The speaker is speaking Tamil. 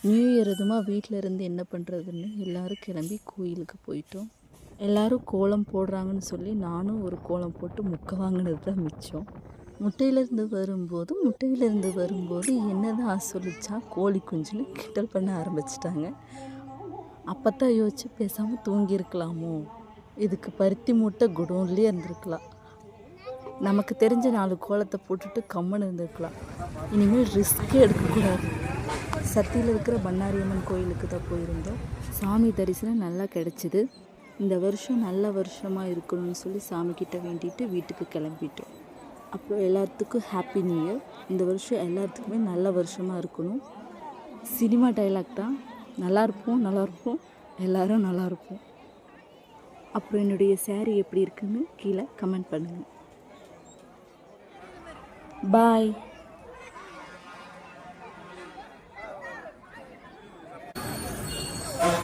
நியூ இயர் அதுமா வீட்டில் இருந்து என்ன பண்ணுறதுன்னு எல்லோரும் கிளம்பி கோயிலுக்கு போயிட்டோம். எல்லோரும் கோலம் போடுறாங்கன்னு சொல்லி நானும் ஒரு கோலம் போட்டு முக்கை வாங்கினது தான் மிச்சம். முட்டையிலேருந்து வரும்போது என்ன தான் சொல்லிச்சா கோழி குஞ்சுன்னு கிண்டல் பண்ண ஆரம்பிச்சிட்டாங்க. அப்போ தான் யோசிச்சு பேசாமல் தூங்கியிருக்கலாமோ, இதுக்கு பருத்தி மூட்டை குடோன்லேயே இருந்திருக்கலாம். நமக்கு தெரிஞ்ச 4 கோலத்தை போட்டுட்டு கம்மன் இருந்திருக்கலாம். இனிமேல் ரிஸ்க்கே எடுக்கக்கூடாது. சத்தியில் இருக்கிற பண்ணாரியம்மன் கோயிலுக்கு தான் போயிருந்தோம். சாமி தரிசனம் நல்லா கிடச்சிது. இந்த வருஷம் நல்ல வருஷமாக இருக்கணும்னு சொல்லி சாமிக்கிட்ட வேண்டிட்டு வீட்டுக்கு கிளம்பிட்டோம். அப்புறம் எல்லாத்துக்கும் ஹாப்பி நியூ இயர். இந்த வருஷம் எல்லாத்துக்குமே நல்ல வருஷமாக இருக்கணும். சினிமா டைலாக் தான், நல்லாயிருப்போம் எல்லோரும் நல்லாயிருப்போம். அப்புறம் என்னுடைய saree எப்படி இருக்குன்னு கீழே கமெண்ட் பண்ணுங்கள். பாய்.